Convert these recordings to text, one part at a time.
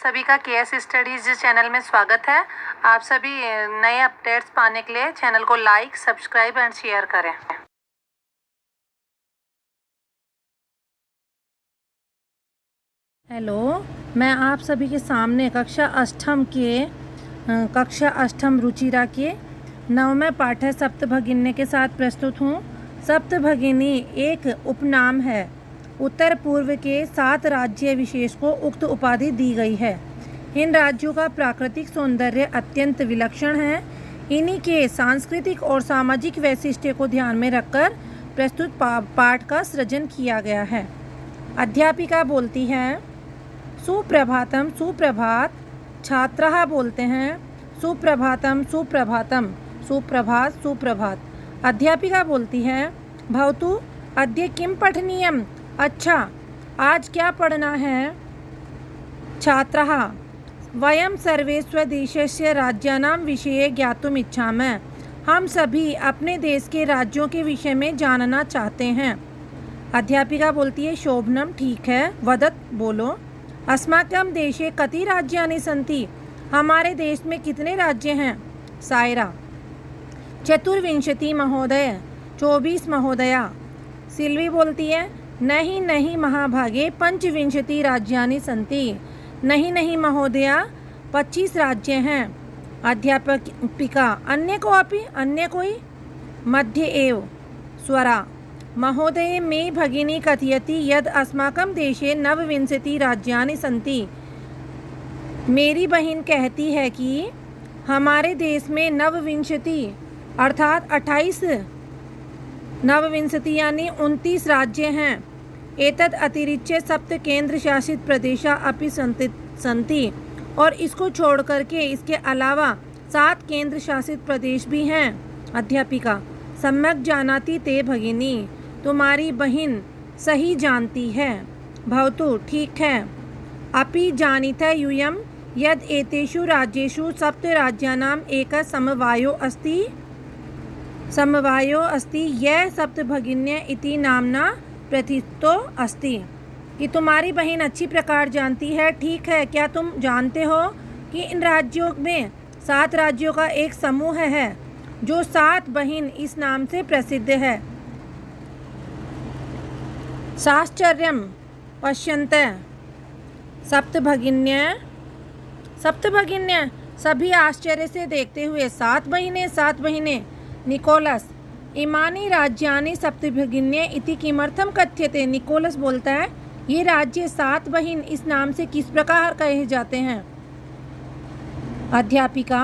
सभी का KS studies channel में स्वागत है। आप सभी नए अपडेट्स पाने के लिए चैनल को लाइक, सब्सक्राइब एंड शेयर करें। हेलो, मैं आप सभी के सामने कक्षा अष्टम रुचिरा के 9वें पाठ सप्तभगिनी के साथ प्रस्तुत हूँ। सप्तभगिनी एक उपनाम है। उत्तर पूर्व के 7 राज्य विशेष को उक्त उपाधि दी गई है। इन राज्यों का प्राकृतिक सौंदर्य अत्यंत विलक्षण है। इन्हीं के सांस्कृतिक और सामाजिक वैशिष्ट्य को ध्यान में रखकर प्रस्तुत पाठ का सृजन किया गया है। अध्यापिका बोलती है सुप्रभातम, सुप्रभात। छात्राः बोलते हैं सुप्रभातम, सुप्रभातम, सुप्रभात, सुप्रभात। अध्यापिका बोलती है भवतु अद्य किं पठनीयम्। अच्छा, आज क्या पढ़ना है। छात्राः वयं सर्वे स्वदेशस्य राज्यानां विषये ज्ञातुम् इच्छामः। हम सभी अपने देश के राज्यों के विषय में जानना चाहते हैं। अध्यापिका बोलती है शोभनम, ठीक है। वदत, बोलो। अस्माकं देशे कति राज्यानि सन्ति। हमारे देश में कितने राज्य हैं। सायरा 24 महोदय, 24 महोदया। सिल्वी बोलती है नहीं नहीं महाभागे 25 राज्यानि सन्ति। नहीं नहीं महोदया, 25 राज्य हैं। अध्यापिका अन्य को अपि, अन्य कोई। मध्य एव स्वरा महोदय मे भगिनी कथयति यद अस्माकं देशे 29 राज्यानि सन्ति। मेरी बहन कहती है कि हमारे देश में 29 अर्थात 28 29 यानी 29 राज्य हैं। एतद अतिरिच्य 7 केंद्र शासित प्रदेशा अपि सन्ति। और इसको छोड़ करके इसके अलावा 7 केंद्र शासित प्रदेश भी हैं। अध्यापिका सम्यक जानाति ते भगिनी, तुम्हारी बहन सही जानती है। भवतु, ठीक है। अपि जानीता यूयं यद एतेषु राज्येषु 7 राज्यानाम् एकः समवायो अस्ति यह सप्तभगिन्य इति नाम्ना प्रथितो अस्ति। कि तुम्हारी बहन अच्छी प्रकार जानती है। ठीक है, क्या तुम जानते हो कि इन राज्यों में 7 राज्यों का एक समूह है जो 7 बहन इस नाम से प्रसिद्ध है। साश्चर्यम पश्यन्तः सप्तभगिन्य सभी आश्चर्य से देखते हुए 7 बहिनें। निकोलस इमानि राज्यानि सप्तभगिन्य इति किमर्थम कथ्यते। निकोलस बोलता है ये राज्य 7 बहिन इस नाम से किस प्रकार कहे जाते हैं। अध्यापिका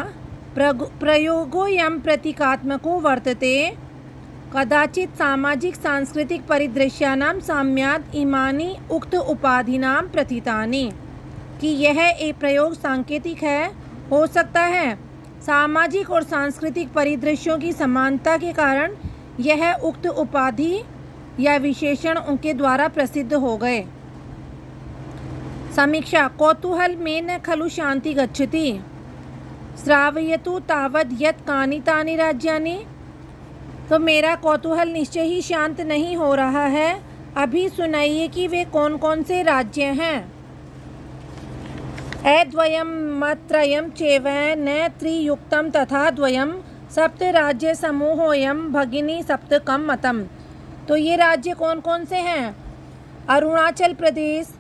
प्रयोगोऽयं प्रतीकात्मको वर्तते। कदाचित सामाजिक सांस्कृतिक परिदृश्यानां साम्यात् इमानि उक्त उपाधिनां प्रथितानि। कि यह एक प्रयोग सांकेतिक है। हो सकता है सामाजिक और सांस्कृतिक परिदृश्यों की समानता के कारण यह उक्त उपाधि या विशेषण उनके द्वारा प्रसिद्ध हो गए। समीक्षा कौतूहल में न खलु शांति गच्छति। श्रावयतु तावद् यत् कानि तानि राज्यानि। तो मेरा कौतूहल निश्चय ही शांत नहीं हो रहा है। अभी सुनाइए कि वे कौन कौन से राज्य हैं। अद्वयं मत्रयं चैव न त्रियुक्तं तथा द्वयं सप्त राज्य समूहोऽयं भगिनी सप्तकं मतम्। तो ये राज्य कौन कौन से हैं। अरुणाचल प्रदेश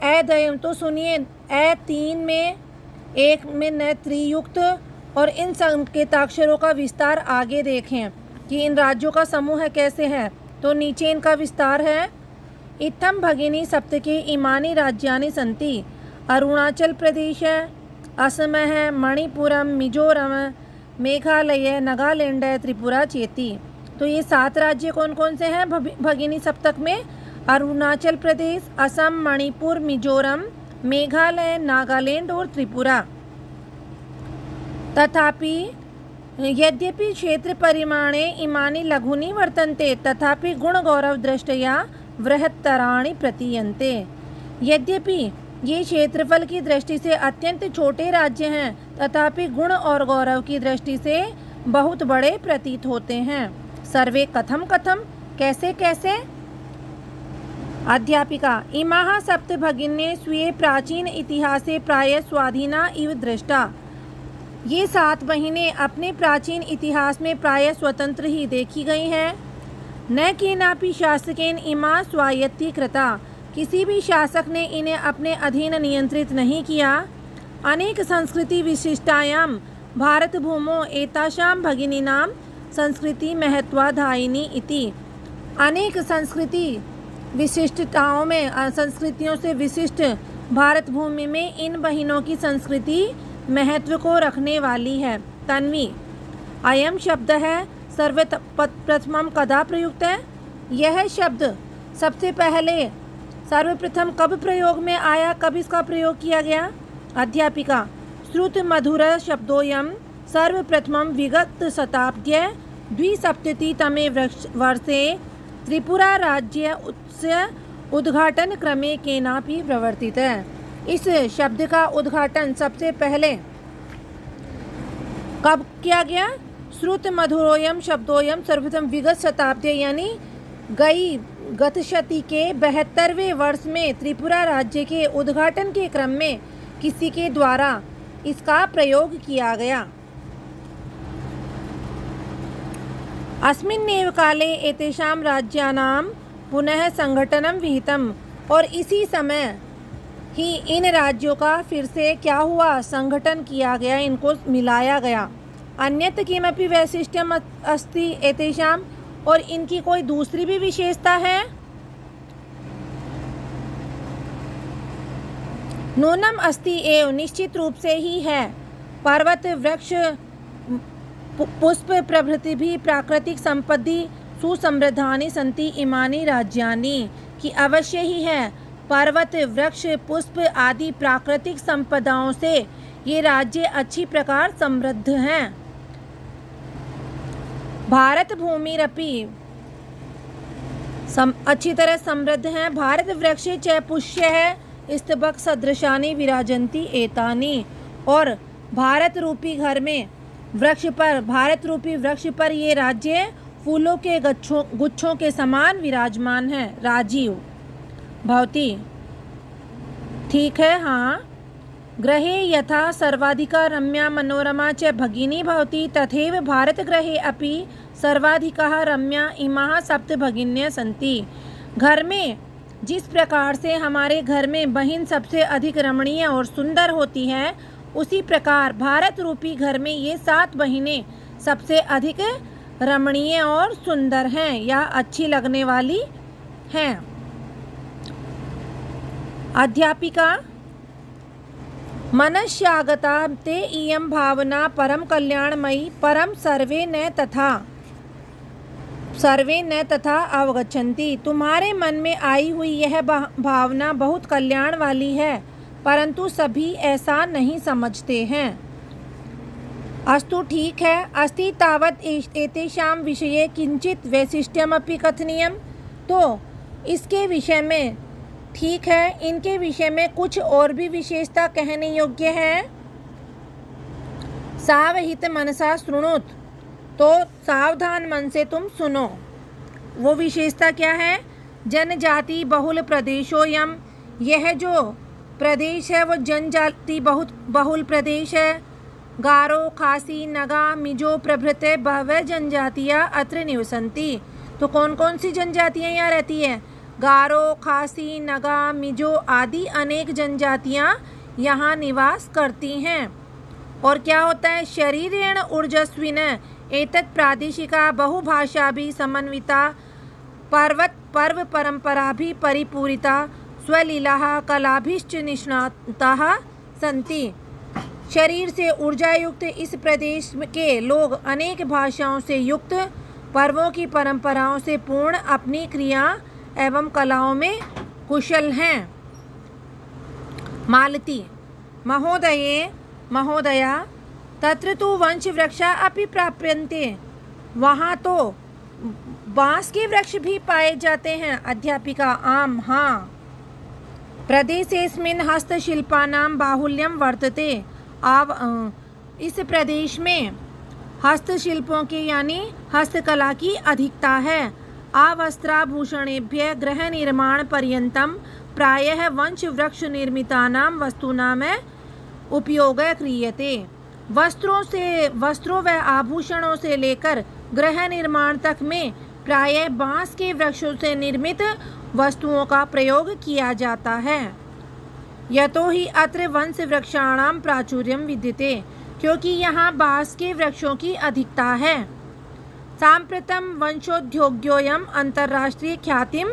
अद्वयं, तो सुनिए अ3 में, 1 में न त्रियुक्त। और इन संकेताक्षरों का विस्तार आगे देखें कि इन राज्यों का समूह कैसे है। तो नीचे इनका विस्तार है। इत्थम भगिनी सप्तके इमानि राज्यानि सन्ति। अरुणाचल प्रदेश है, असम है, मणिपुरम, मिजोरम, मेघालय, नागालैंड, त्रिपुरा, चेती। तो ये 7 राज्य कौन कौन से हैं भगिनी सप्तक में। अरुणाचल प्रदेश, असम, मणिपुर, मिजोरम, मेघालय, नागालैंड और त्रिपुरा। तथापि यद्यपि क्षेत्र परिमाणे इमानि लघूनि वर्तन्ते तथापि गुणगौरव दृष्ट्या बृहत्तराणि प्रतीयन्ते। यद्यपि ये क्षेत्रफल की दृष्टि से अत्यंत छोटे राज्य हैं तथापि गुण और गौरव की दृष्टि से बहुत बड़े प्रतीत होते हैं। सर्वे कथम कथम, कैसे कैसे। अध्यापिका इमाः सप्तभगिन्ये स्वीये प्राचीन इतिहासे प्रायः स्वाधीना इव दृष्टा। ये 7 बहिनें अपने प्राचीन इतिहास में प्रायः स्वतंत्र ही देखी गई हैं। न केनापि शासकेन इमा स्वायत्तीकृता, किसी भी शासक ने इन्हें अपने अधीन नियंत्रित नहीं किया। अनेक संस्कृति विशिष्टायां भारत भूमो एतासां भगिनीनां संस्कृति महत्वाधायिनी इति। अनेक संस्कृति विशिष्टताओं में संस्कृतियों से विशिष्ट भारत भूमि में इन बहिनों की संस्कृति महत्व को रखने वाली है। तन्वी अयम शब्द है सर्वप्रथमम कदा प्रयुक्त है। यह शब्द सबसे पहले सर्वप्रथम कब प्रयोग में आया, कब इसका प्रयोग किया गया। अध्यापिका श्रुत मधुर शब्दोयम सर्वप्रथमं विगत शताब्द्ये 270तमे वर्षे त्रिपुरा राज्य उद्घाटन क्रमे केनापि प्रवर्तित है। इस शब्द का उद्घाटन सबसे पहले कब किया गया। श्रुत मधुरोयम शब्दोयम सर्वप्रथम विगत शताब्दी यानी गत शती के 72वें वर्ष में त्रिपुरा राज्य के उद्घाटन के क्रम में किसी के द्वारा इसका प्रयोग किया गया। अस्मिन्नेव काले एतेषां राज्यानां पुनः संगठनं विहितम्, और इसी समय ही इन राज्यों का फिर से क्या हुआ, संगठन किया गया, इनको मिलाया गया। अन्यत् किमपि वैशिष्ट्यम् अस्ति एतेषां, और इनकी कोई दूसरी भी विशेषता है। नूनम अस्ति एव, निश्चित रूप से ही है। पर्वत वृक्ष पुष्प प्रभृति भी प्राकृतिक संपत्ति सुसमृद्धानि सन्ति इमानि राज्यानि, कि अवश्य ही है। पर्वत वृक्ष पुष्प आदि प्राकृतिक संपदाओं से ये राज्य अच्छी प्रकार समृद्ध हैं। भारत भूमिरपि अच्छी तरह समृद्ध हैं। भारत वृक्ष च पुष्य है स्तबक सदृशानि विराजन्ति एतानि, और भारत रूपी घर में भारत रूपी वृक्ष पर ये राज्य फूलों के गुच्छों के समान विराजमान है। राजीव भवती ठीक है, हाँ। ग्रहे यथा सर्वाधिका रम्या मनोरमा च भगिनी भवति तथैव भारतग्रहे अपि सर्वाधिकाः रम्या इमाः सप्त भगिन्यः सन्ति। घर में जिस प्रकार से हमारे घर में बहन सबसे अधिक रमणीय और सुंदर होती है, उसी प्रकार भारत रूपी घर में ये 7 बहिनें सबसे अधिक रमणीय और सुंदर हैं या अच्छी लगने वाली हैं। अध्यापिका मनस्यागता ते इयं भावना परम कल्याणमयी परम सर्वे न तथा अवगच्छन्ति। तुम्हारे मन में आई हुई यह भावना बहुत कल्याण वाली है, परंतु सभी ऐसा नहीं समझते हैं। अस्तु ठीक है। अस्ति तावत् एतेषां विषये किंचित वैशिष्ट्यमपि कथनीयम्, तो इसके विषय में ठीक है, इनके विषय में कुछ और भी विशेषता कहने योग्य है। सावहित मनसा शृणुत, तो सावधान मन से तुम सुनो। वो विशेषता क्या है। जनजाति बहुल प्रदेशोयम, यह जो प्रदेश है वो जनजाति बहुत बहुल प्रदेश है। गारो खासी नगा मिजो प्रभृति बहवः जनजातियाँ अत्र निवसन्ति, तो कौन कौन सी जनजातियाँ यहाँ रहती है। गारो खासी नगा मिजो आदि अनेक जनजातियाँ यहाँ निवास करती हैं। और क्या होता है। शरीरेण ऊर्जस्विन एतत् प्रादेशिका बहुभाषा भी समन्विता पर्व परंपरा भी परिपूरिता स्वलीला कलाभिश्च निष्णाताः सन्ति। शरीर से ऊर्जा युक्त इस प्रदेश के लोग अनेक भाषाओं से युक्त, पर्वों की परंपराओं से पूर्ण, अपनी क्रिया एवं कलाओं में कुशल हैं। मालती महोदया तत्र तु वंश वृक्षा अपि प्राप्यन्ते, वहाँ तो बांस के वृक्ष भी पाए जाते हैं। अध्यापिका आम, हाँ। प्रदेशेस्मिन् हस्तशिल्पानां बाहुल्यं वर्तते, इस प्रदेश में हस्तशिल्पों के यानी हस्तकला की अधिकता है। आवस्त्राभूषणेभ्यः गृहनिर्माणपर्यन्तं प्रायः वंशवृक्षनिर्मितानां वस्तूनाम् उपयोगः क्रियते। वस्त्रों व आभूषणों से लेकर गृह निर्माण तक में प्रायः बांस के वृक्षों से निर्मित वस्तुओं का प्रयोग किया जाता है। यतो हि अत्र वंशवृक्षाणां प्राचुर्यं विद्यते, क्योंकि यहाँ बांस के वृक्षों की अधिकता है। साम्प्रतं वंशोद्योगोऽयम् अंतर्राष्ट्रीय ख्यातिम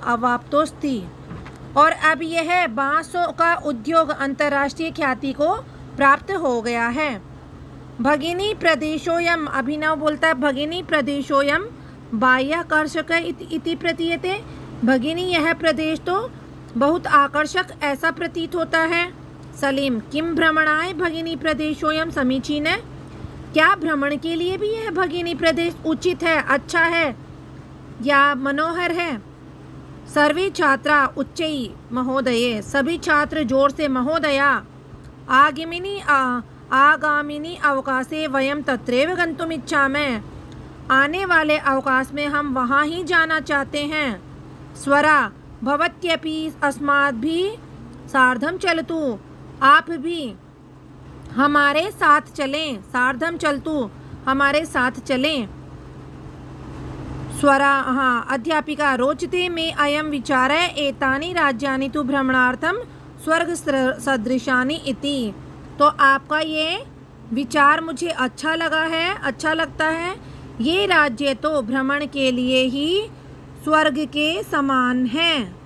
अवाप्तोस्ति। और अब यह बांसों का उद्योग अंतर्राष्ट्रीय ख्याति को प्राप्त हो गया है। भगिनी प्रदेशोऽयम्, अभिनव बोलता है भगिनी प्रदेशोऽयम् बाह्याकर्षक इति प्रतीयते। भगिनी यह प्रदेश तो बहुत आकर्षक ऐसा प्रतीत होता है। सलीम किम भ्रमणाय भगिनी प्रदेशोऽयम् समीचीन। क्या भ्रमण के लिए भी यह भगिनी प्रदेश उचित है, अच्छा है या मनोहर है? सर्वे छात्रा उच्चैः महोदये, सभी छात्र जोर से महोदया। आगामिनी अवकाशे वयं तत्रैव गन्तुम् इच्छामः, आने वाले अवकाश में हम वहाँ ही जाना चाहते हैं। स्वरा भवत्यपि अस्माभिः सार्धं चलतु, आप भी हमारे साथ चलें। सार्धं चलतु, हमारे साथ चलें। स्वरा अध्यापिका रोचते मे अयं विचारः, एतानि राज्यानि तु भ्रमणार्थं स्वर्ग सदृशानि इति। तो आपका ये विचार मुझे अच्छा लगा है, अच्छा लगता है। ये राज्य तो भ्रमण के लिए ही स्वर्ग के समान हैं।